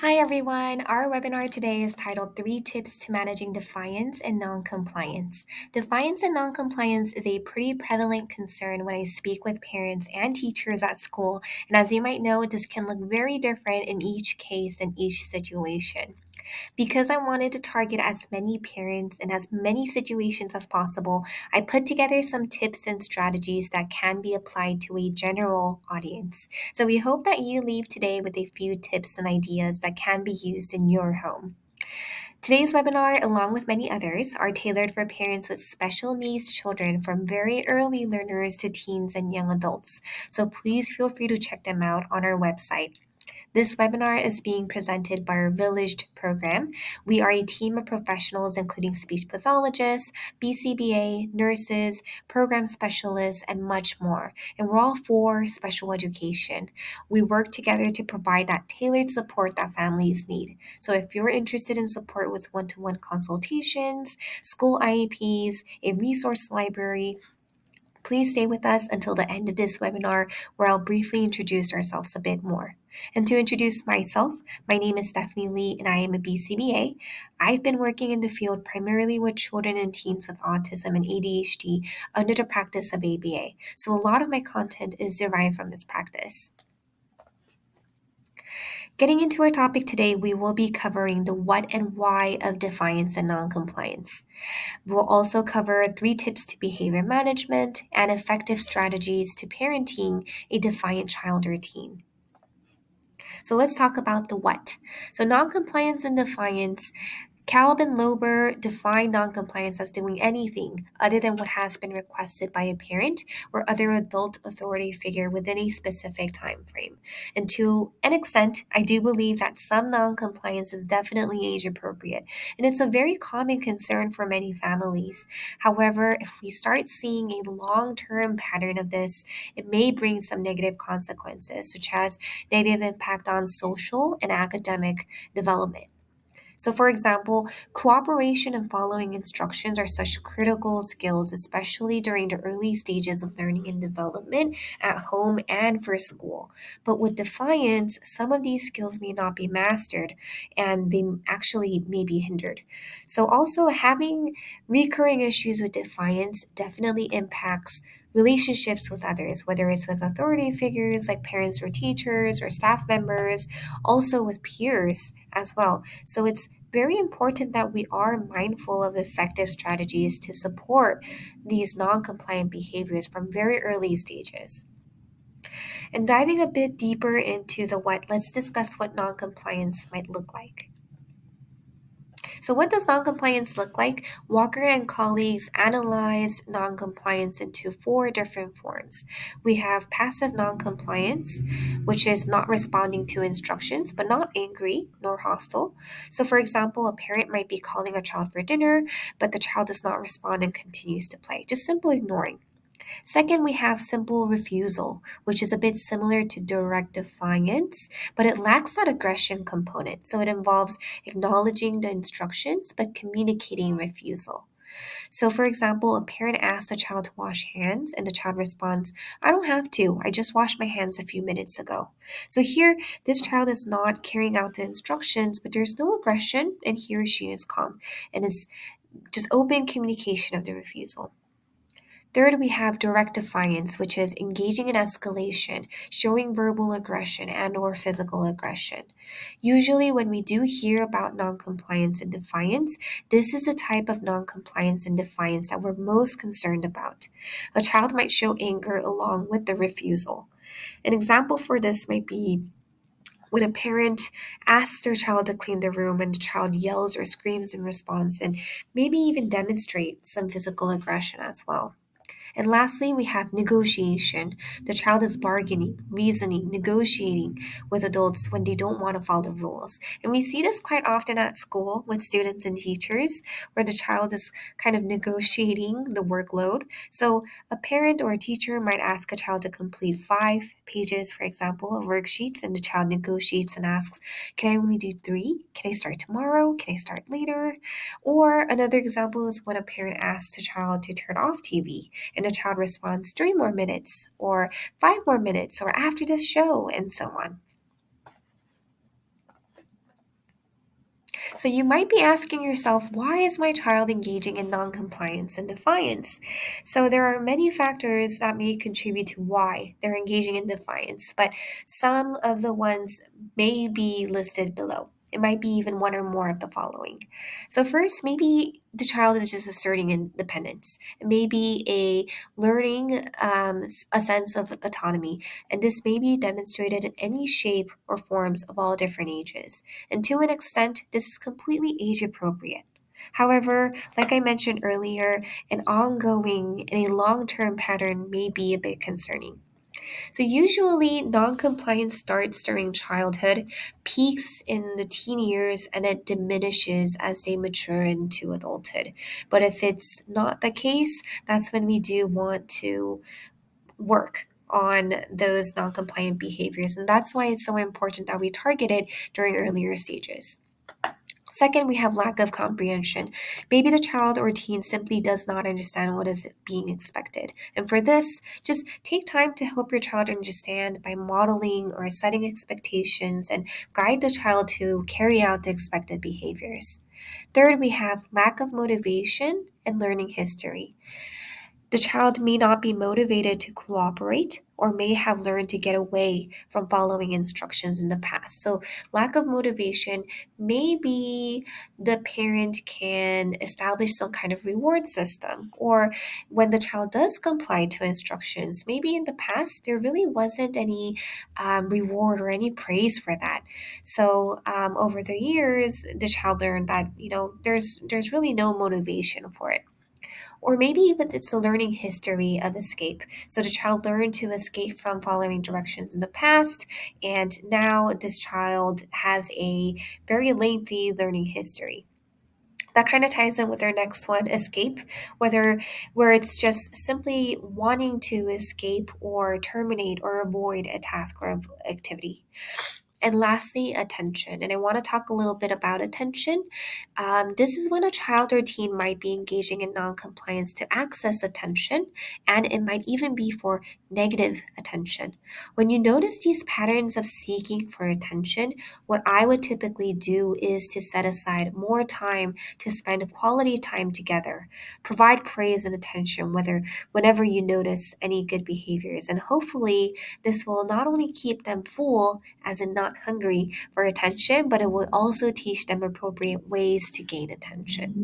Hi everyone! Our webinar today is titled Three Tips to Managing Defiance and Noncompliance. Defiance and noncompliance is a pretty prevalent concern when I speak with parents and teachers at school, and as you might know, this can look very different in each case and each situation. Because I wanted to target as many parents and as many situations as possible, I put together some tips and strategies that can be applied to a general audience. So we hope that you leave today with a few tips and ideas that can be used in your home. Today's webinar, along with many others, are tailored for parents with special needs children from very early learners to teens and young adults. So please feel free to check them out on our website. This webinar is being presented by our Villaged program. We are a team of professionals including speech pathologists, BCBA, nurses, program specialists, and much more. And we're all for special education. We work together to provide that tailored support that families need. So if you're interested in support with one-to-one consultations, school IEPs, a resource library, please stay with us until the end of this webinar where I'll briefly introduce ourselves a bit more. And to introduce myself, my name is Stephanie Lee and I am a BCBA. I've been working in the field primarily with children and teens with autism and ADHD under the practice of ABA. So a lot of my content is derived from this practice. Getting into our topic today, we will be covering the what and why of defiance and noncompliance. We'll also cover three tips to behavior management and effective strategies to parenting a defiant child or teen. So let's talk about the what. So noncompliance and defiance. Kalb and Lober define noncompliance as doing anything other than what has been requested by a parent or other adult authority figure within a specific time frame. And to an extent, I do believe that some noncompliance is definitely age appropriate, and it's a very common concern for many families. However, if we start seeing a long-term pattern of this, it may bring some negative consequences, such as negative impact on social and academic development. So, for example, cooperation and following instructions are such critical skills, especially during the early stages of learning and development at home and for school. But with defiance, some of these skills may not be mastered and they actually may be hindered. So, also having recurring issues with defiance definitely impacts relationships with others, whether it's with authority figures like parents or teachers or staff members, also with peers as well. So it's very important that we are mindful of effective strategies to support these non-compliant behaviors from very early stages. And diving a bit deeper into the what, let's discuss what non-compliance might look like. So, what does noncompliance look like? Walker and colleagues analyzed noncompliance into four different forms. We have passive noncompliance, which is not responding to instructions, but not angry nor hostile. So, for example, a parent might be calling a child for dinner, but the child does not respond and continues to play, just simply ignoring. Second, we have simple refusal, which is a bit similar to direct defiance, but it lacks that aggression component. So it involves acknowledging the instructions but communicating refusal. So, for example, a parent asks a child to wash hands, and the child responds, I don't have to. I just washed my hands a few minutes ago. So, here, this child is not carrying out the instructions, but there's no aggression, and he or she is calm. And it's just open communication of the refusal. Third, we have direct defiance, which is engaging in escalation, showing verbal aggression and or physical aggression. Usually when we do hear about noncompliance and defiance, this is the type of noncompliance and defiance that we're most concerned about. A child might show anger along with the refusal. An example for this might be when a parent asks their child to clean the room and the child yells or screams in response and maybe even demonstrates some physical aggression as well. And lastly, we have negotiation. The child is bargaining, reasoning, negotiating with adults when they don't want to follow the rules. And we see this quite often at school with students and teachers, where the child is kind of negotiating the workload. So a parent or a teacher might ask a child to complete 5 pages, for example, of worksheets, and the child negotiates and asks, can I only do 3? Can I start tomorrow? Can I start later? Or another example is when a parent asks a child to turn off TV and the child responds 3 more minutes or 5 more minutes or after this show and so on. So you might be asking yourself, why is my child engaging in noncompliance and defiance? So there are many factors that may contribute to why they're engaging in defiance, but some of the ones may be listed below. It might be even one or more of the following. So first, maybe the child is just asserting independence. It may be a learning a sense of autonomy, and this may be demonstrated in any shape or forms of all different ages. And to an extent, this is completely age appropriate. However, like I mentioned earlier, an ongoing and a long term pattern may be a bit concerning. So, usually, noncompliance starts during childhood, peaks in the teen years, and it diminishes as they mature into adulthood. But if it's not the case, that's when we do want to work on those non-compliant behaviors. And that's why it's so important that we target it during earlier stages. Second, we have lack of comprehension. Maybe the child or teen simply does not understand what is being expected. And for this, just take time to help your child understand by modeling or setting expectations and guide the child to carry out the expected behaviors. Third, we have lack of motivation and learning history. The child may not be motivated to cooperate or may have learned to get away from following instructions in the past. So, lack of motivation, maybe the parent can establish some kind of reward system, or when the child does comply to instructions, maybe in the past there really wasn't any reward or any praise for that. So, over the years, the child learned that there's really no motivation for it. Or maybe even it's a learning history of escape. So the child learned to escape from following directions in the past, and now this child has a very lengthy learning history. That kind of ties in with our next one, escape, where it's just simply wanting to escape or terminate or avoid a task or activity. And lastly, attention. And I want to talk a little bit about attention. This is when a child or teen might be engaging in noncompliance to access attention, and it might even be for negative attention. When you notice these patterns of seeking for attention, what I would typically do is to set aside more time to spend quality time together. Provide praise and attention, whenever you notice any good behaviors, and hopefully this will not only keep them full, as in not hungry for attention, but it will also teach them appropriate ways to gain attention.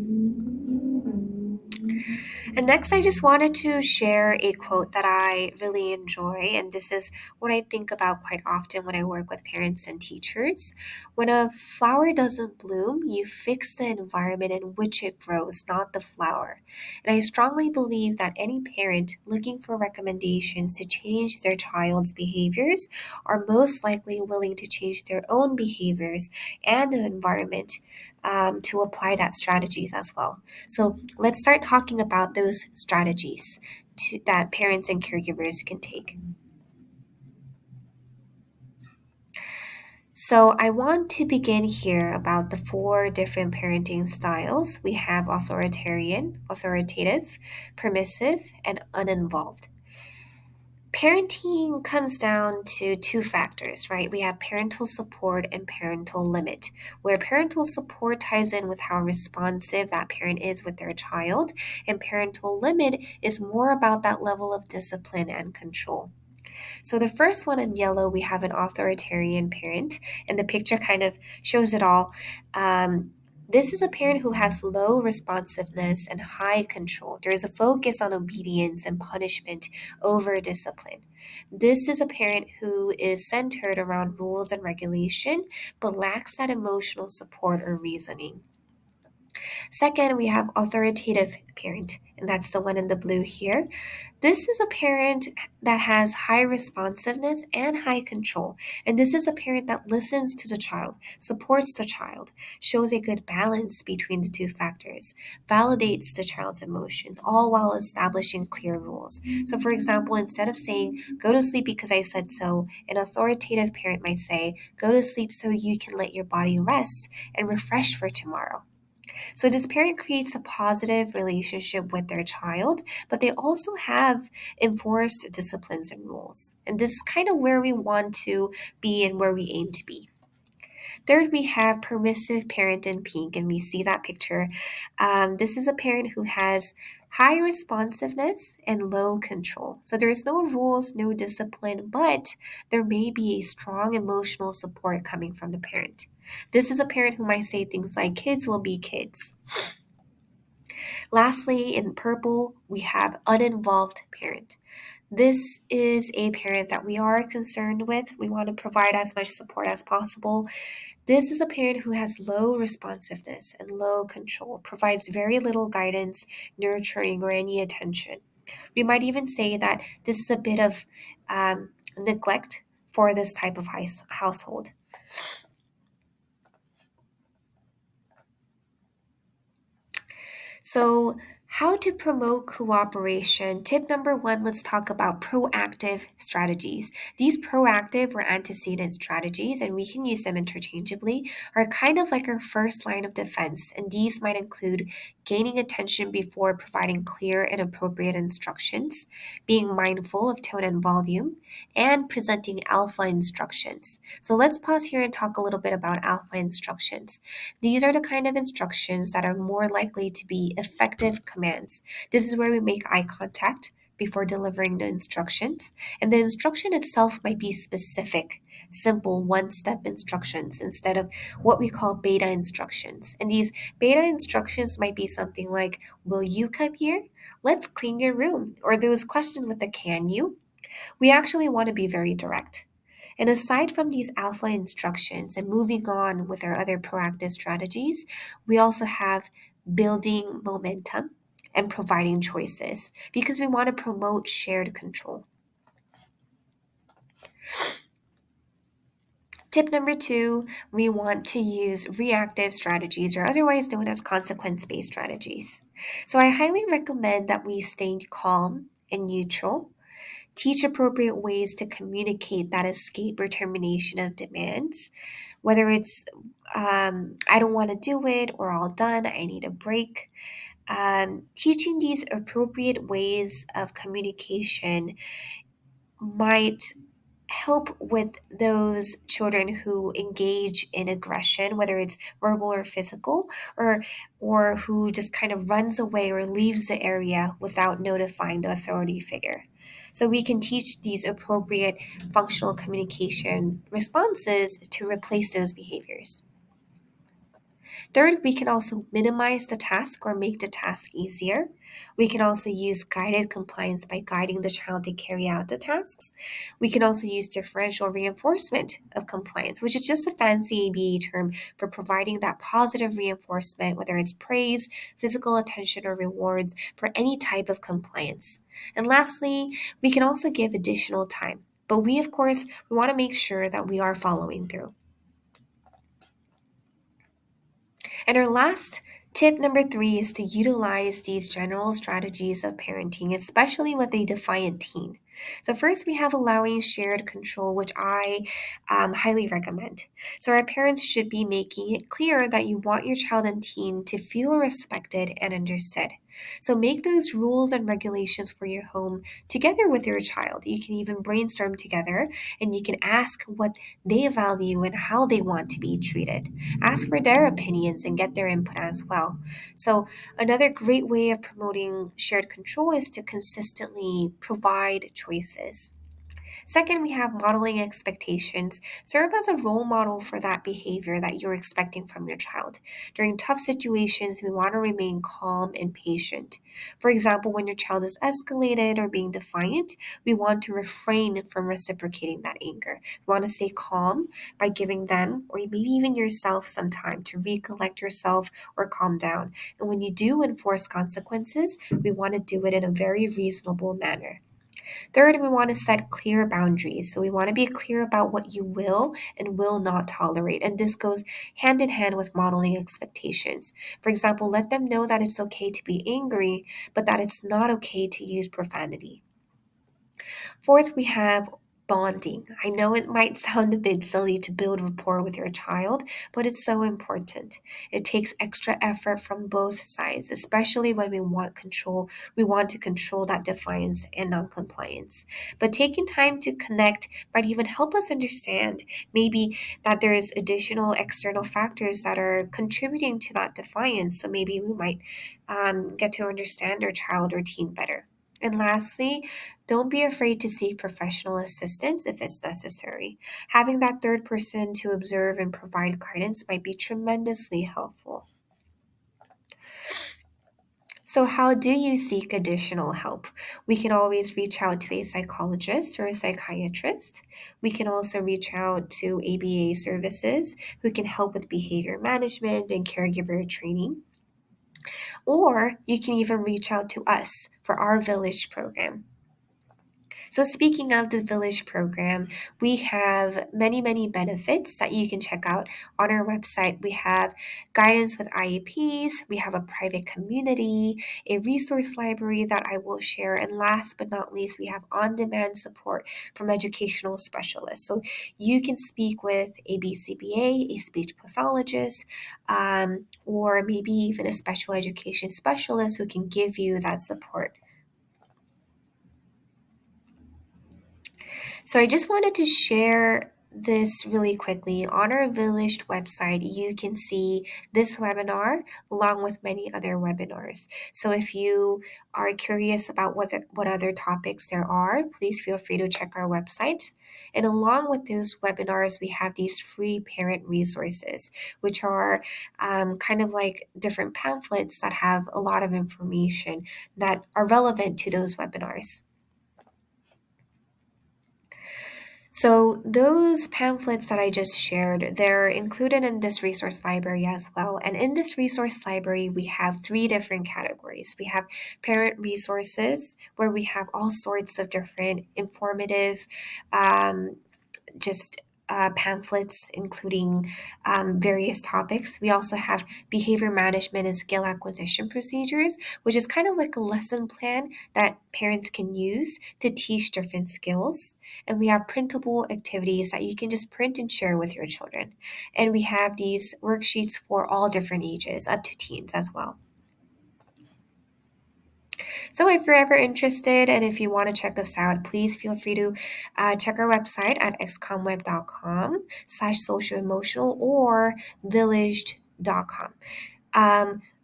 And next, I just wanted to share a quote that I really enjoy, and this is what I think about quite often when I work with parents and teachers. When a flower doesn't bloom, you fix the environment in which it grows, not the flower. And I strongly believe that any parent looking for recommendations to change their child's behaviors are most likely willing to change their own behaviors and the environment to apply that strategies as well. So let's start talking about those strategies that parents and caregivers can take. So I want to begin here about the four different parenting styles. We have authoritarian, authoritative, permissive, and uninvolved. Parenting comes down to two factors, right? We have parental support and parental limit, where parental support ties in with how responsive that parent is with their child, and parental limit is more about that level of discipline and control. So the first one in yellow, we have an authoritarian parent, and the picture kind of shows it all. This is a parent who has low responsiveness and high control. There is a focus on obedience and punishment over discipline. This is a parent who is centered around rules and regulation, but lacks that emotional support or reasoning. Second, we have authoritative parent, and that's the one in the blue here. This is a parent that has high responsiveness and high control. And this is a parent that listens to the child, supports the child, shows a good balance between the two factors, validates the child's emotions, all while establishing clear rules. So, for example, instead of saying, go to sleep because I said so, an authoritative parent might say, go to sleep so you can let your body rest and refresh for tomorrow. So this parent creates a positive relationship with their child, but they also have enforced disciplines and rules. And this is kind of where we want to be and where we aim to be. Third, we have permissive parent in pink, and we see that picture. This is a parent who has high responsiveness and low control. So there's no rules, no discipline, but there may be a strong emotional support coming from the parent. This is a parent who might say things like, kids will be kids. Lastly, in purple, we have uninvolved parent. This is a parent that we are concerned with. We want to provide as much support as possible. This is a parent who has low responsiveness and low control, provides very little guidance, nurturing, or any attention. We might even say that this is a bit of neglect for this type of household. So, how to promote cooperation? Tip number one, let's talk about proactive strategies. These proactive or antecedent strategies, and we can use them interchangeably, are kind of like our first line of defense. And these might include gaining attention before providing clear and appropriate instructions, being mindful of tone and volume, and presenting alpha instructions. So, let's pause here and talk a little bit about alpha instructions. These are the kind of instructions that are more likely to be effective commands. This is where we make eye contact before delivering the instructions, and the instruction itself might be specific, simple one step instructions instead of what we call beta instructions. And these beta instructions might be something like, will you come here? Let's clean your room. Or those questions with the can you? We actually want to be very direct. And aside from these alpha instructions and moving on with our other proactive strategies, we also have building momentum and providing choices because we want to promote shared control. Tip number two, we want to use reactive strategies or otherwise known as consequence based strategies. So I highly recommend that we stay calm and neutral. Teach appropriate ways to communicate that escape or termination of demands, whether it's I don't want to do it or all done, I need a break. Teaching these appropriate ways of communication might help with those children who engage in aggression, whether it's verbal or physical, or who just kind of runs away or leaves the area without notifying the authority figure. So we can teach these appropriate functional communication responses to replace those behaviors. Third, we can also minimize the task or make the task easier. We can also use guided compliance by guiding the child to carry out the tasks. We can also use differential reinforcement of compliance, which is just a fancy ABA term for providing that positive reinforcement, whether it's praise, physical attention, or rewards for any type of compliance. And lastly, we can also give additional time. But we, of course, we want to make sure that we are following through. And our last tip number three is to utilize these general strategies of parenting, especially with a defiant teen. So, first, we have allowing shared control, which I highly recommend. So, our parents should be making it clear that you want your child and teen to feel respected and understood. So, make those rules and regulations for your home together with your child. You can even brainstorm together and you can ask what they value and how they want to be treated. Ask for their opinions and get their input as well. So, another great way of promoting shared control is to consistently provide choices. Second, we have modeling expectations. Serve as a role model for that behavior that you're expecting from your child. During tough situations, we want to remain calm and patient. For example, when your child is escalated or being defiant, we want to refrain from reciprocating that anger. We want to stay calm by giving them, or maybe even yourself, some time to recollect yourself or calm down. And when you do enforce consequences, we want to do it in a very reasonable manner. Third, we want to set clear boundaries. So we want to be clear about what you will and will not tolerate. And this goes hand in hand with modeling expectations. For example, let them know that it's okay to be angry, but that it's not okay to use profanity. Fourth, we have bonding. I know it might sound a bit silly to build rapport with your child, but it's so important. It takes extra effort from both sides, especially when we want control. We want to control that defiance and noncompliance. But taking time to connect might even help us understand maybe that there is additional external factors that are contributing to that defiance. So maybe we might get to understand our child or teen better. And lastly, don't be afraid to seek professional assistance if it's necessary. Having that third person to observe and provide guidance might be tremendously helpful. So, how do you seek additional help? We can always reach out to a psychologist or a psychiatrist. We can also reach out to ABA services who can help with behavior management and caregiver training. Or you can even reach out to us for our village program. So, speaking of the Village program, we have many, many benefits that you can check out on our website. We have guidance with IEPs, we have a private community, a resource library that I will share, and last but not least, we have on demand support from educational specialists. So, you can speak with a BCBA, a speech pathologist, or maybe even a special education specialist who can give you that support. So I just wanted to share this really quickly. On our Village website, you can see this webinar along with many other webinars. So if you are curious about what other topics there are, please feel free to check our website. And along with those webinars, we have these free parent resources, which are kind of like different pamphlets that have a lot of information that are relevant to those webinars. So those pamphlets that I just shared, they're included in this resource library as well. And in this resource library, we have three different categories. We have parent resources, where we have all sorts of different informative um, just pamphlets, including various topics. We also have behavior management and skill acquisition procedures, which is kind of like a lesson plan that parents can use to teach different skills. And we have printable activities that you can just print and share with your children. And we have these worksheets for all different ages, up to teens as well. So if you're ever interested and if you want to check us out, please feel free to check our website at xcomweb.com/social emotional or villaged.com.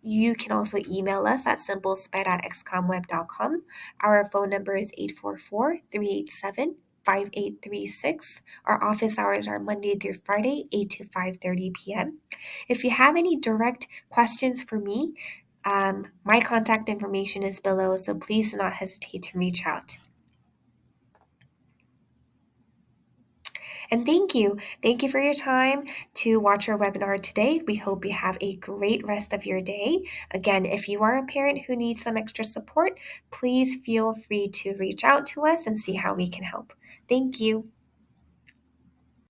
You can also email us at simplesped@xcomweb.com. Our phone number is 844-387-5836. Our office hours are Monday through Friday, 8 to 5:30 p.m. If you have any direct questions for me, my contact information is below, so please do not hesitate to reach out. And thank you. Thank you for your time to watch our webinar today. We hope you have a great rest of your day. Again, if you are a parent who needs some extra support, please feel free to reach out to us and see how we can help. Thank you.